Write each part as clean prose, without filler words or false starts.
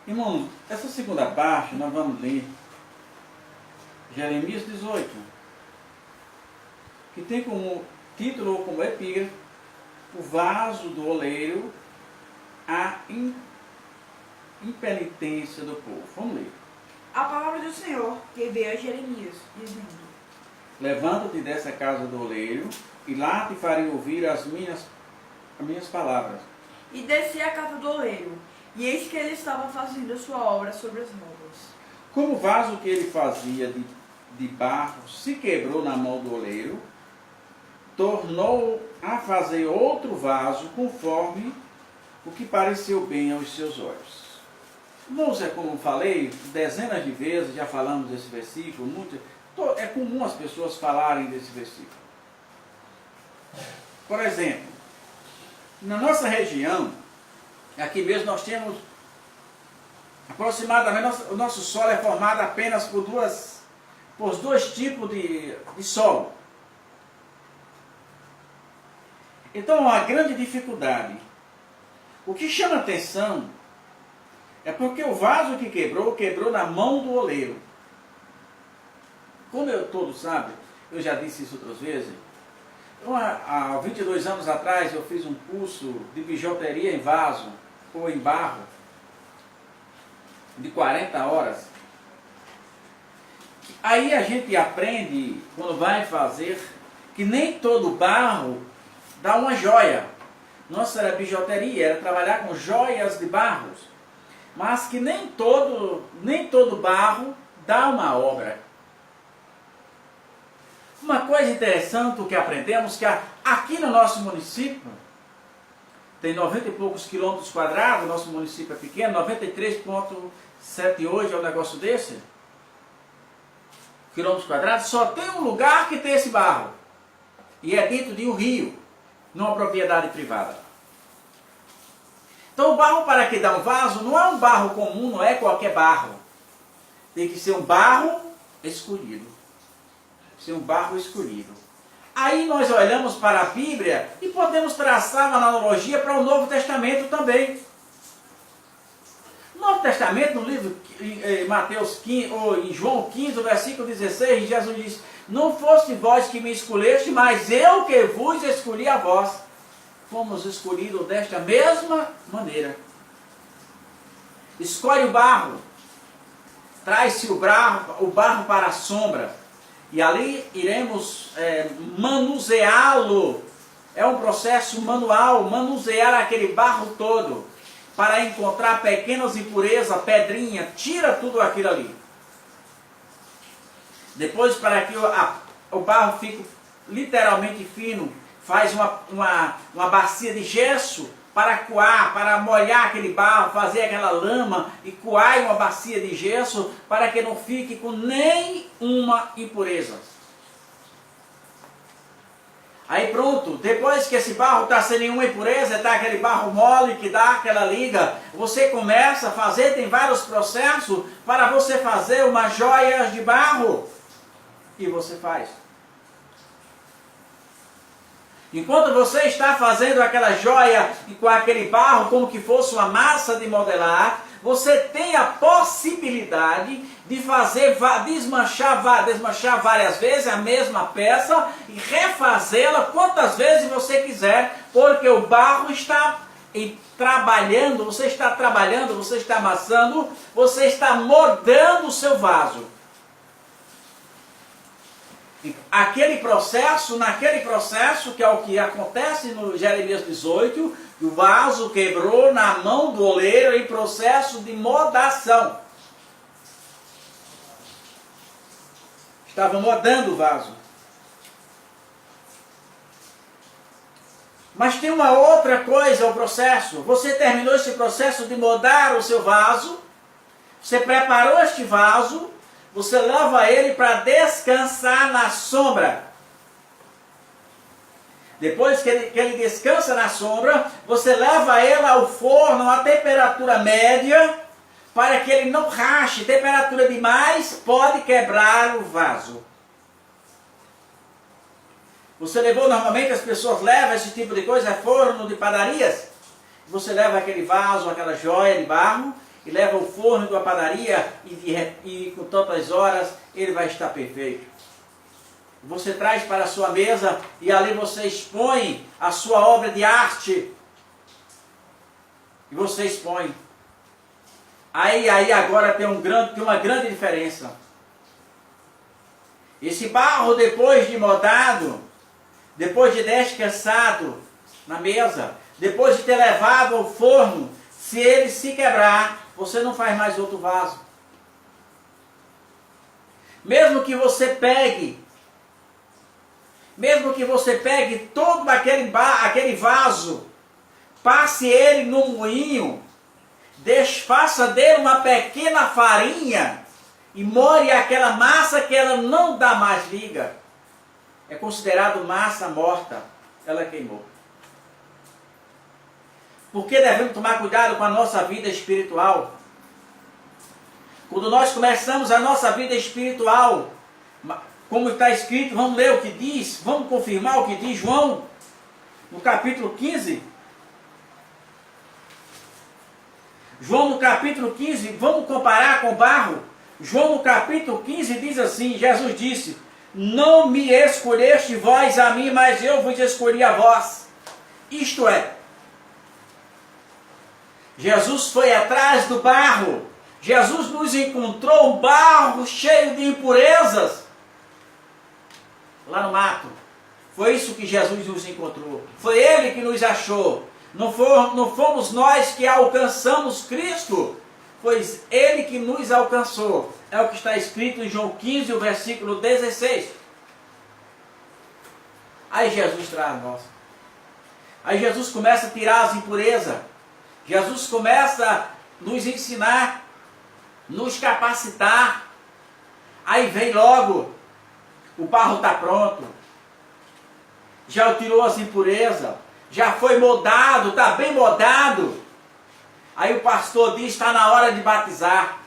Irmãos, essa segunda parte nós vamos ler Jeremias 18, que tem como título ou como epígrafe o vaso do oleiro, a impenitência do povo. Vamos ler. A palavra do Senhor que veio a Jeremias, dizendo: Levanta-te dessa casa do oleiro, e lá te farei ouvir as minhas palavras. E desci à casa do oleiro, e eis que ele estava fazendo a sua obra sobre as rodas. Como o vaso que ele fazia de barro se quebrou na mão do oleiro, tornou a fazer outro vaso conforme o que pareceu bem aos seus olhos. Irmãos, é como falei, dezenas de vezes já falamos desse versículo, é comum as pessoas falarem desse versículo. Por exemplo, na nossa região, aqui mesmo nós temos aproximadamente, o nosso solo é formado apenas por dois tipos de solo. Então, uma grande dificuldade. O que chama atenção é porque o vaso que quebrou na mão do oleiro. Como todos sabem, eu já disse isso outras vezes, há 22 anos atrás eu fiz um curso de bijuteria em vaso ou em barro, de 40 horas. Aí a gente aprende, quando vai fazer, que nem todo barro dá uma joia. Nossa, era bijuteria, era trabalhar com joias de barros. Mas que nem todo barro dá uma obra. Uma coisa interessante que aprendemos, que aqui no nosso município, tem 90 e poucos quilômetros quadrados, nosso município é pequeno, 93,78 é um negócio desse, quilômetros quadrados, só tem um lugar que tem esse barro. E é dentro de um rio, numa propriedade privada. Então o barro para que dá um vaso não é um barro comum, não é qualquer barro. Tem que ser um barro escolhido. Ser um barro escolhido. Aí nós olhamos para a Bíblia e podemos traçar uma analogia para o Novo Testamento também. No Novo Testamento, no livro em Mateus 15, ou em João 15, versículo 16, Jesus diz: não foste vós que me escolheste, mas eu que vos escolhi a vós. Fomos escolhidos desta mesma maneira. Escolhe o barro, traz-se o barro para a sombra, e ali iremos manuseá-lo. É um processo manual, manusear aquele barro todo, para encontrar pequenas impurezas, pedrinha, tira tudo aquilo ali. Depois, para que o barro fique literalmente fino, faz uma bacia de gesso para coar, para molhar aquele barro, fazer aquela lama e coar em uma bacia de gesso para que não fique com nenhuma impureza. Aí pronto, depois que esse barro está sem nenhuma impureza, está aquele barro mole que dá aquela liga, você começa a fazer, tem vários processos para você fazer uma joia de barro. E você faz. Enquanto você está fazendo aquela joia e com aquele barro como que fosse uma massa de modelar, você tem a possibilidade de fazer, desmanchar várias vezes a mesma peça e refazê-la quantas vezes você quiser, porque o barro está trabalhando, você está amassando, você está moldando o seu vaso. Naquele processo, que é o que acontece no Jeremias 18, o vaso quebrou na mão do oleiro em processo de moldação. Estava moldando o vaso. Mas tem uma outra coisa, o processo. Você terminou esse processo de moldar o seu vaso, você preparou este vaso, você leva ele para descansar na sombra. Depois que ele descansa na sombra, você leva ele ao forno a temperatura média, para que ele não rache. Temperatura demais pode quebrar o vaso. Você levou, normalmente as pessoas levam esse tipo de coisa, forno de padarias. Você leva aquele vaso, aquela joia de barro, e leva ao forno de uma padaria e com tantas horas ele vai estar perfeito. Você traz para a sua mesa e ali você expõe a sua obra de arte. E você expõe. Aí agora tem uma grande diferença. Esse barro, depois de modado, depois de descansado na mesa, depois de ter levado ao forno, se ele se quebrar, você não faz mais outro vaso. Mesmo que você pegue todo aquele vaso, passe ele no moinho, desfaça dele uma pequena farinha e molhe aquela massa que ela não dá mais liga. É considerado massa morta, ela queimou. Porque devemos tomar cuidado com a nossa vida espiritual. Quando nós começamos a nossa vida espiritual, como está escrito, vamos ler o que diz, vamos confirmar o que diz João, no capítulo 15. João no capítulo 15, vamos comparar com o barro. João no capítulo 15 diz assim, Jesus disse, não me escolheste vós a mim, mas eu vos escolhi a vós. Isto é, Jesus foi atrás do barro. Jesus nos encontrou um barro cheio de impurezas lá no mato. Foi isso que Jesus nos encontrou. Foi Ele que nos achou. Não fomos nós que alcançamos Cristo. Foi Ele que nos alcançou. É o que está escrito em João 15, o versículo 16. Aí Jesus traz nós. Aí Jesus começa a tirar as impurezas. Jesus começa a nos ensinar, nos capacitar. Aí vem logo, o barro está pronto. Já tirou as impurezas. Já foi modado, está bem modado. Aí o pastor diz, está na hora de batizar.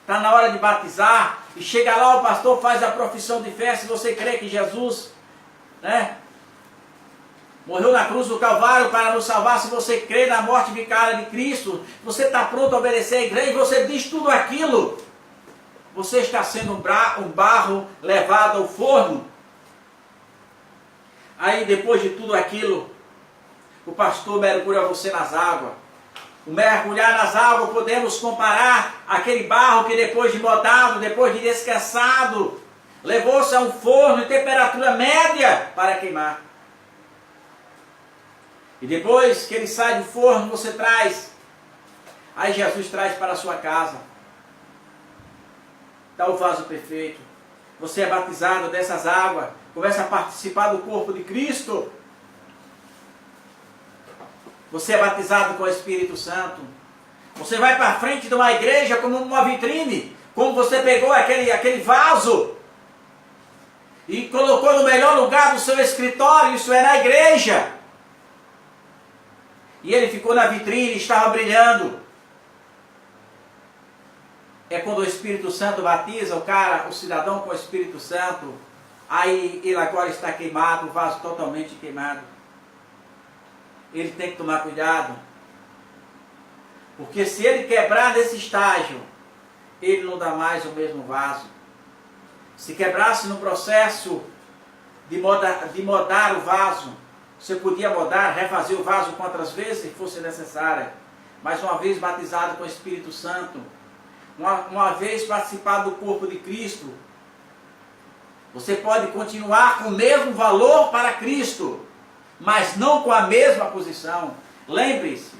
Está na hora de batizar. E chega lá, o pastor faz a profissão de fé. Se você crê que Jesus, morreu na cruz do Calvário para nos salvar. Se você crê na morte vicária de Cristo, você está pronto a obedecer à igreja, e você diz tudo aquilo. Você está sendo um barro levado ao forno. Aí depois de tudo aquilo, o pastor mergulha você nas águas. O mergulhar nas águas, podemos comparar aquele barro que depois de modado, depois de descansado, levou-se a um forno em temperatura média para queimar. E depois que ele sai do forno, você traz. Aí Jesus traz para a sua casa. Está o vaso perfeito. Você é batizado dessas águas. Começa a participar do corpo de Cristo. Você é batizado com o Espírito Santo. Você vai para frente de uma igreja como uma vitrine. Como você pegou aquele vaso e colocou no melhor lugar do seu escritório. Isso é na igreja. E ele ficou na vitrine, estava brilhando. É quando o Espírito Santo batiza o cidadão com o Espírito Santo. Aí ele agora está queimado, o vaso totalmente queimado. Ele tem que tomar cuidado. Porque se ele quebrar nesse estágio, ele não dá mais o mesmo vaso. Se quebrasse no processo de modar o vaso, você podia modar, refazer o vaso quantas vezes fosse necessária. Mas uma vez batizado com o Espírito Santo, uma vez participado do corpo de Cristo, você pode continuar com o mesmo valor para Cristo, mas não com a mesma posição. Lembre-se,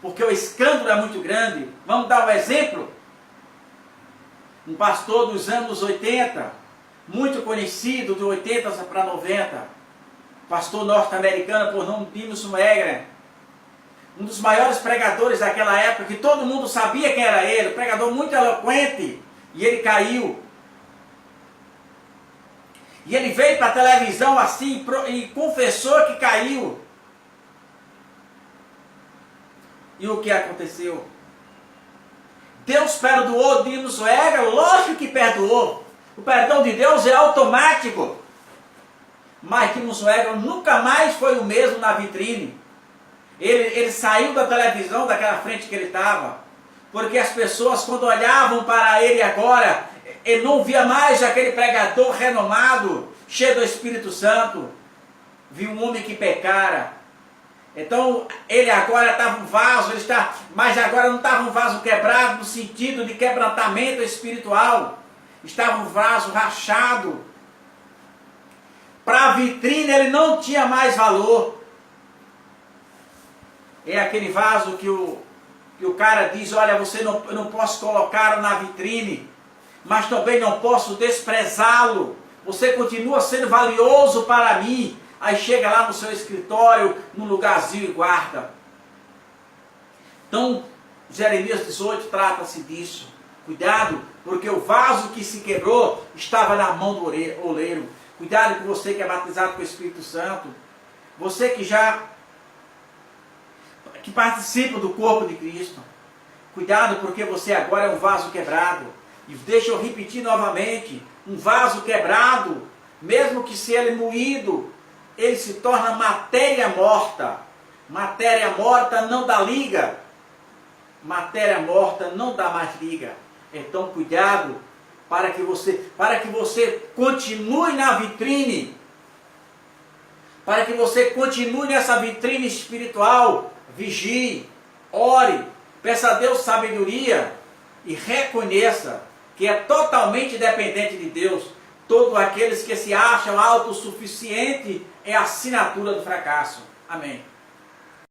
porque o escândalo é muito grande. Vamos dar um exemplo. Um pastor dos anos 80, muito conhecido, de 80 para 90, pastor norte-americano por nome Dennis Wegner, um dos maiores pregadores daquela época, que todo mundo sabia quem era ele, um pregador muito eloquente, e ele caiu. E ele veio para a televisão assim e confessou que caiu. E o que aconteceu? Deus perdoou Dennis Wegner? Lógico que perdoou. O perdão de Deus é automático. Mas Dennis Wegner nunca mais foi o mesmo na vitrine. Ele saiu da televisão, daquela frente que ele estava, porque as pessoas, quando olhavam para ele agora, ele não via mais aquele pregador renomado, cheio do Espírito Santo, viu um homem que pecara. Então, ele agora estava um vaso, mas agora não estava um vaso quebrado no sentido de quebrantamento espiritual, estava um vaso rachado. Para a vitrine ele não tinha mais valor. É aquele vaso que o cara diz, olha, eu não posso colocá-lo na vitrine, mas também não posso desprezá-lo. Você continua sendo valioso para mim. Aí chega lá no seu escritório, num lugarzinho e guarda. Então, Jeremias 18 trata-se disso. Cuidado, porque o vaso que se quebrou estava na mão do oleiro. Cuidado com você que é batizado com o Espírito Santo. Você que participa do corpo de Cristo. Cuidado, porque você agora é um vaso quebrado. E deixa eu repetir novamente. Um vaso quebrado, mesmo que se ele moído, ele se torna matéria morta. Matéria morta não dá liga. Matéria morta não dá mais liga. Então cuidado para que você continue na vitrine. Para que você continue nessa vitrine espiritual. Vigie, ore, peça a Deus sabedoria e reconheça que é totalmente dependente de Deus. Todos aqueles que se acham autossuficientes é a assinatura do fracasso. Amém.